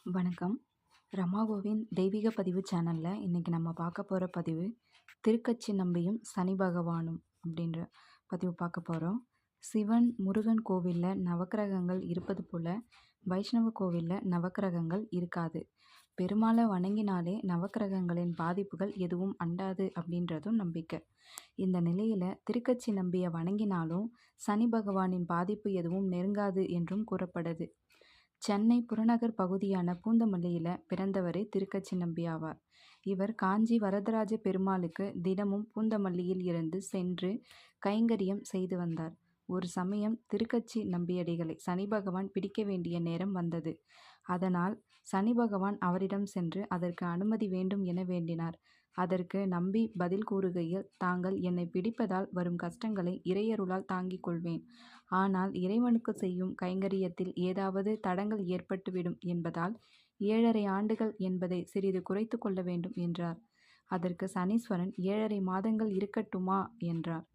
வணக்கம். ரமாகோவின் தெய்வீக பதிவு சேனலில் இன்றைக்கி நம்ம பார்க்க போகிற பதிவு திருக்கச்சி நம்பியும் சனி பகவானும் அப்படின்ற பதிவு பார்க்க போகிறோம். சிவன் முருகன் கோவிலில் நவக்கிரகங்கள் இருப்பது போல் வைஷ்ணவ கோவிலில் நவக்கிரகங்கள் இருக்காது. பெருமாளை வணங்கினாலே நவக்கிரகங்களின் பாதிப்புகள் எதுவும் அண்டாது அப்படின்றதும் நம்பிக்கை. இந்த நிலையில் திருக்கச்சி நம்பியை வணங்கினாலும் சனி பகவானின் பாதிப்பு எதுவும் நெருங்காது என்றும் கூறப்படுது. சென்னை புறநகர் பகுதியான பூந்தமல்லியில் பிறந்தவரே திருக்கச்சி நம்பி ஆவார். இவர் காஞ்சி வரதராஜ பெருமாளுக்கு தினமும் பூந்தமல்லியில் இருந்து சென்று கைங்கரியம் செய்து வந்தார். ஒரு சமயம் திருக்கச்சி நம்பியடிகளை சனி பகவான் பிடிக்க வேண்டிய நேரம் வந்தது. அதனால் சனி பகவான் அவரிடம் சென்று அதற்கு அனுமதி வேண்டும் என வேண்டினார். அதற்கு நம்பி பதில் கூறுகையில், தாங்கள் என்னை பிடிப்பதால் வரும் கஷ்டங்களை இறையருளால் தாங்கிக் கொள்வேன். ஆனால் இறைவனுக்கு செய்யும் கைங்கரியத்தில் ஏதாவது தடங்கள் ஏற்பட்டுவிடும் என்பதால் 7.5 ஆண்டுகள் என்பதை சிறிது குறைத்து கொள்ள வேண்டும் என்றார். அதற்கு சனீஸ்வரன் 7.5 மாதங்கள் இருக்கட்டுமா என்றார்.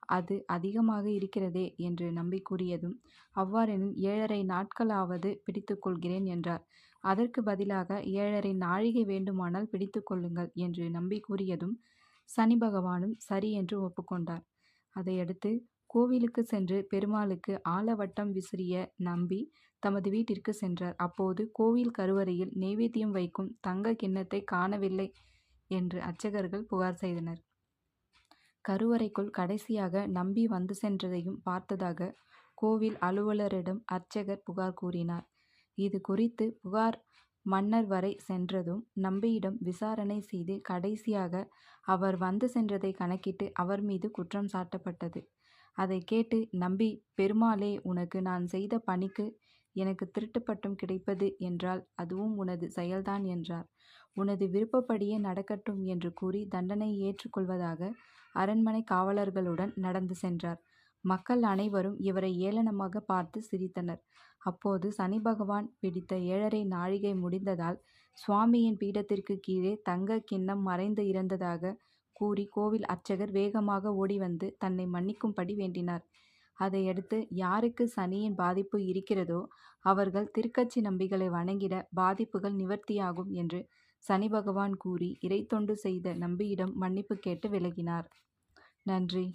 அது அதிகமாக இருக்கிறதே என்று நம்பி கூறியதும், அவ்வாறெனில் 7.5 நாட்களாவது பிடித்து கொள்கிறேன் என்றார். அதற்கு பதிலாக 7.5 நாழிகை வேண்டுமானால் பிடித்து கொள்ளுங்கள் என்று நம்பி கூறியதும் சனி பகவானும் சரி என்று ஒப்புக்கொண்டார். அதையடுத்து கோவிலுக்கு சென்று பெருமாளுக்கு ஆலவட்டம் விசிறிய நம்பி தமது வீட்டிற்கு சென்றார். அப்போது கோவில் கருவறையில் நெய்வேத்தியம் வைக்கும் தங்க கிண்ணத்தை காணவில்லை என்று அர்ச்சகர்கள் புகார் செய்தனர். கருவறைக்குள் கடைசியாக நம்பி வந்து சென்றதையும் பார்த்ததாக கோவில் அலுவலரிடம் அர்ச்சகர் புகார் கூறினார். இது குறித்து புகார் மன்னர் வரை சென்றதும் நம்பியிடம் விசாரணை செய்து கடைசியாக அவர் வந்து சென்றதை கணக்கிட்டு அவர் மீது குற்றம் சாட்டப்பட்டது. அதை கேட்டு நம்பி, பெருமாளே, உனக்கு நான் செய்த பணிக்கு எனக்கு திருட்டுப்பட்டம் கிடைப்பது என்றால் அதுவும் உனது செயல்தான் என்றார். உனது விருப்பப்படியே நடக்கட்டும் என்று கூறி தண்டனை ஏற்றுக்கொள்வதாக அரண்மனை காவலர்களுடன் நடந்து சென்றார். மக்கள் அனைவரும் இவரை ஏளனமாக பார்த்து சிரித்தனர். அப்போது சனி பகவான் பிடித்த 7.5 நாழிகை முடிந்ததால் சுவாமியின் பீடத்திற்கு கீழே தங்க கிண்ணம் மறைந்து இருந்ததாக கூறி கோவில் அர்ச்சகர் வேகமாக ஓடி வந்து தன்னை மன்னிக்கும்படி வேண்டினார். அதையடுத்து யாருக்கு சனியின் பாதிப்பு இருக்கிறதோ அவர்கள் திருக்கச்சி நம்பிகளை வணங்கிட பாதிப்புகள் நிவர்த்தியாகும் என்று சனி பகவான் கூறி இறைத்தொண்டு செய்த நம்பியிடம் மன்னிப்பு கேட்டு விலகினார். நன்றி.